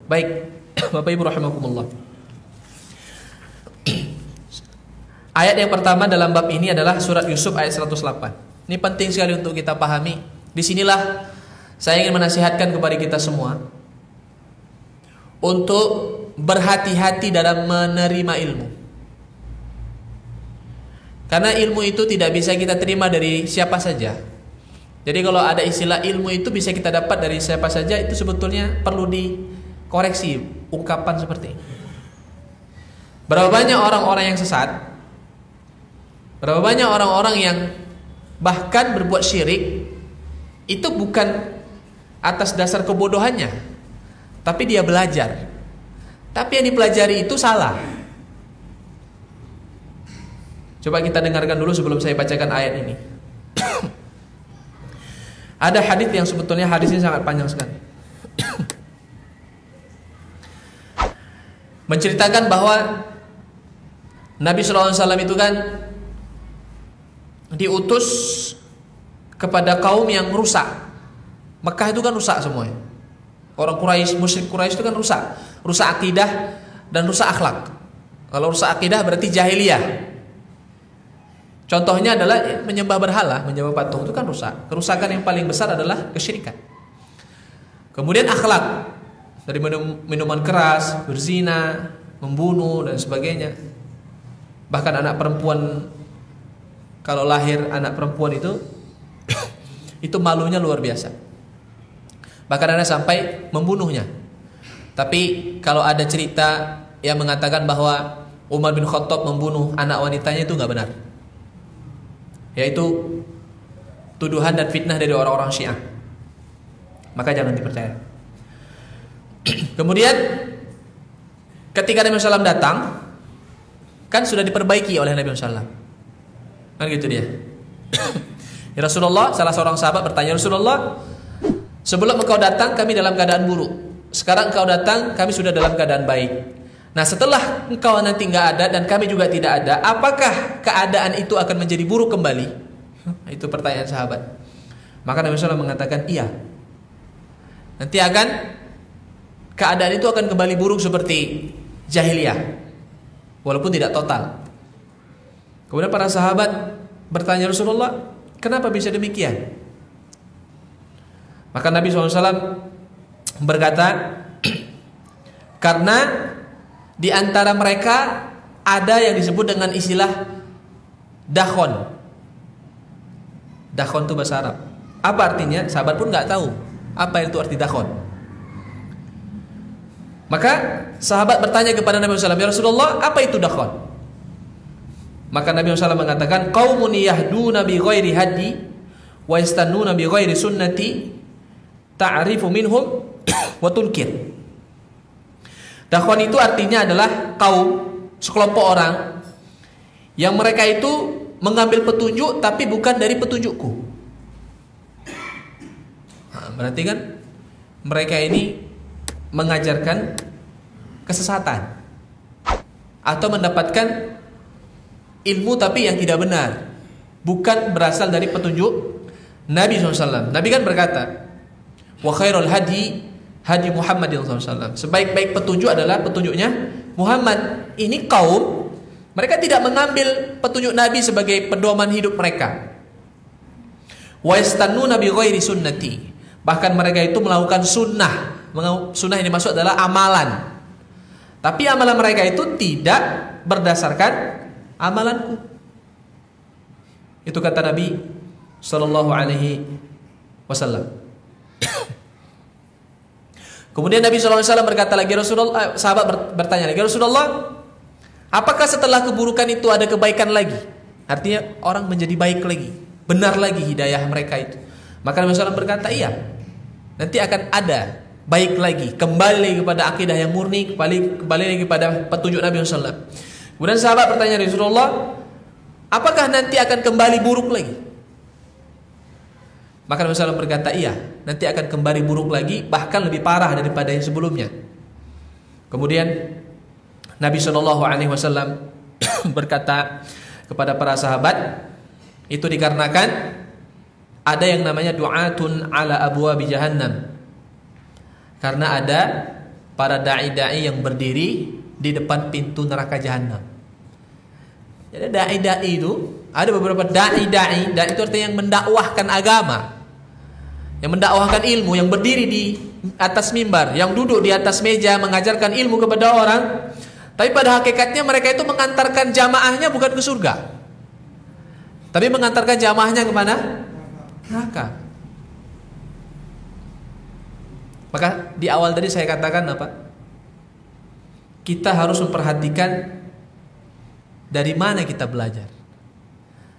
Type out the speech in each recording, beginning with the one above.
Baik, Bapak Ibu rahimakumullah. Ayat yang pertama dalam bab ini adalah surat Yusuf ayat 108. Ini penting sekali untuk kita pahami. Disinilah saya ingin menasihatkan kepada kita semua untuk berhati-hati dalam menerima ilmu. Karena ilmu itu tidak bisa kita terima dari siapa saja. Jadi kalau ada istilah ilmu itu bisa kita dapat dari siapa saja, itu sebetulnya perlu dikoreksi ungkapan seperti ini. Berapa banyak orang-orang yang sesat, berapa banyak orang-orang yang bahkan berbuat syirik, itu bukan atas dasar kebodohannya, tapi dia belajar. Tapi yang dipelajari itu salah. Coba kita dengarkan dulu sebelum saya bacakan ayat ini. Ada hadis yang sebetulnya hadisnya sangat panjang sekali. Menceritakan bahwa Nabi SAW itu kan diutus kepada kaum yang rusak. Mekah itu kan rusak semuanya. Orang Quraisy, musyrik Quraisy itu kan rusak. Rusak akidah dan rusak akhlak. Kalau rusak akidah berarti jahiliyah. Contohnya adalah menyembah berhala, menyembah patung, itu kan rusak. Kerusakan yang paling besar adalah kesyirikan. Kemudian akhlak, dari minuman keras, berzina, membunuh dan sebagainya. Bahkan anak perempuan, kalau lahir anak perempuan itu malunya luar biasa. Bahkan ada sampai membunuhnya. Tapi kalau ada cerita yang mengatakan bahwa Umar bin Khattab membunuh anak wanitanya, itu nggak benar. Yaitu tuduhan dan fitnah dari orang-orang Syiah. Maka jangan dipercaya. Kemudian ketika Nabi SAW datang, kan sudah diperbaiki oleh Nabi SAW. Kan gitu dia. Ya Rasulullah, salah seorang sahabat bertanya, Rasulullah, sebelum engkau datang kami dalam keadaan buruk. Sekarang engkau datang kami sudah dalam keadaan baik. Nah setelah engkau nanti nggak ada dan kami juga tidak ada, apakah keadaan itu akan menjadi buruk kembali? Itu pertanyaan sahabat. Maka Nabi SAW mengatakan iya. Nanti keadaan itu akan kembali buruk seperti jahiliyah, walaupun tidak total. Kemudian para sahabat bertanya, Rasulullah, kenapa bisa demikian? Maka Nabi SAW berkata, karena di antara mereka ada yang disebut dengan istilah dakhon. Dakhon itu bahasa Arab. Apa artinya? Sahabat pun nggak tahu apa itu arti dakhon. Maka sahabat bertanya kepada Nabi SAW, ya Rasulullah, apa itu dakhon? Maka Nabi SAW mengatakan, qaumun yahduna bi ghairi hadi wa yastannuna bi ghairi sunnati ta'rifu minhum wa tunkir. Dakhwan itu artinya adalah kaum, sekelompok orang yang mereka itu mengambil petunjuk tapi bukan dari petunjukku. Nah, berarti kan mereka ini mengajarkan kesesatan atau mendapatkan ilmu tapi yang tidak benar, bukan berasal dari petunjuk Nabi SAW. Nabi kan berkata, wa khairul hadi hadi Muhammadin SAW. Sebaik-baik petunjuk adalah petunjuknya Muhammad. Ini kaum, mereka tidak mengambil petunjuk Nabi sebagai pedoman hidup mereka. Wa yastannuna bi ghairi sunnati. Bahkan mereka itu melakukan sunnah. Sunnah yang dimaksud adalah amalan. Tapi amalan mereka itu tidak berdasarkan amalanku. Itu kata Nabi sallallahu alaihi wasallam. Kemudian Nabi SAW berkata lagi, Rasulullah, sahabat bertanya lagi, Rasulullah, apakah setelah keburukan itu ada kebaikan lagi? Artinya orang menjadi baik lagi, benar lagi hidayah mereka itu. Maka Nabi SAW berkata, iya, nanti akan ada baik lagi, kembali lagi kepada akidah yang murni, kembali lagi kepada petunjuk Nabi SAW. Kemudian sahabat bertanya, Rasulullah, apakah nanti akan kembali buruk lagi? Maka Nabi SAW berkata, iya, nanti akan kembali buruk lagi, bahkan lebih parah daripada yang sebelumnya. Kemudian Nabi SAW berkata kepada para sahabat, itu dikarenakan ada yang namanya du'atun ala abwabi jahannam. Karena ada para dai-dai yang berdiri di depan pintu neraka jahanam. Jadi dai-dai itu ada beberapa dai-dai itu artinya yang mendakwahkan agama, yang mendakwahkan ilmu, yang berdiri di atas mimbar, yang duduk di atas meja mengajarkan ilmu kepada orang. Tapi pada hakikatnya mereka itu mengantarkan jamaahnya bukan ke surga, tapi mengantarkan jamaahnya kemana? Neraka. Maka di awal tadi saya katakan apa? Kita harus memperhatikan dari mana kita belajar,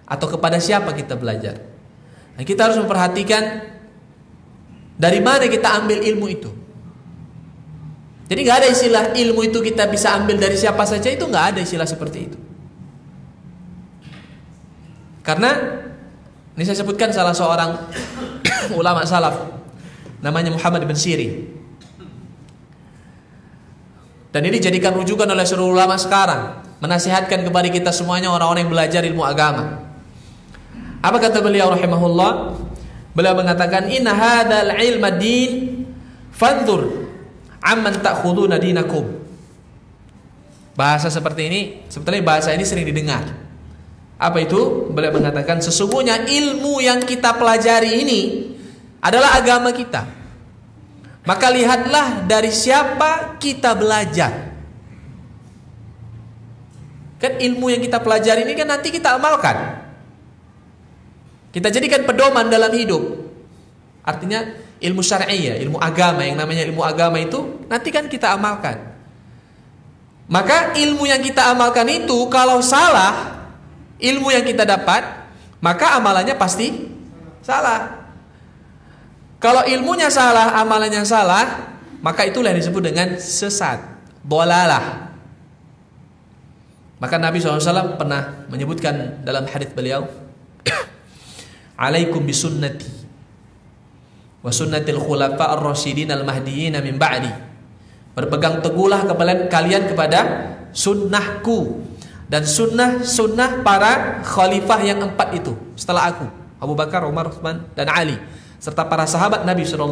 atau kepada siapa kita belajar. Nah, kita harus memperhatikan dari mana kita ambil ilmu itu. Jadi nggak ada istilah ilmu itu kita bisa ambil dari siapa saja, itu nggak ada istilah seperti itu. Karena ini saya sebutkan salah seorang ulama salaf, namanya Muhammad bin Sirin. Dan ini dijadikan rujukan oleh seluruh ulama sekarang, menasihatkan kepada kita semuanya orang-orang yang belajar ilmu agama. Apa kata beliau rahimahullah? Beliau mengatakan, inna hadzal ilma din fanzur amman ta'khuduna dinakum. Bahasa seperti ini, sebetulnya bahasa ini sering didengar. Apa itu? Beliau mengatakan, sesungguhnya ilmu yang kita pelajari ini adalah agama kita. Maka lihatlah dari siapa kita belajar. Kan ilmu yang kita pelajari ini kan nanti kita amalkan, kita jadikan pedoman dalam hidup. Artinya ilmu syar'iyyah, ilmu agama, yang namanya ilmu agama itu nanti kan kita amalkan. Maka ilmu yang kita amalkan itu kalau salah, ilmu yang kita dapat, maka amalannya pasti salah. Kalau ilmunya salah, amalannya salah, maka itulah yang disebut dengan sesat, dhalalah. Maka Nabi SAW pernah menyebutkan dalam hadits beliau, alaikum bisunnati wa sunnatil khulafa ar-rasyidin al-mahdiyyin min ba'di. Berpegang teguhlah kalian kepada sunnahku dan sunnah para khalifah yang 4 itu setelah aku, Abu Bakar, Umar, Utsman dan Ali, serta para sahabat Nabi SAW.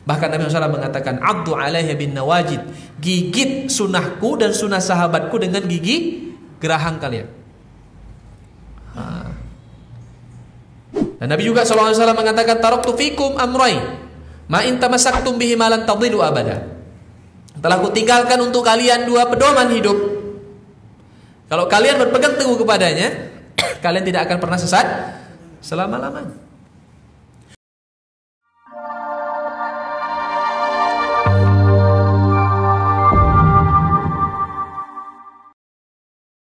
Bahkan Nabi SAW mengatakan, addu alaiha bin nawajid, gigit sunnahku dan sunnah sahabatku dengan gigi geraham kalian. Dan Nabi juga SAW mengatakan, taraktu fikum amrayn ma in tamassaktum bihi ma lan tadillu abada. Telah kutinggalkan untuk kalian 2 pedoman hidup. Kalau kalian berpegang teguh kepadanya, kalian tidak akan pernah sesat selama-lamanya.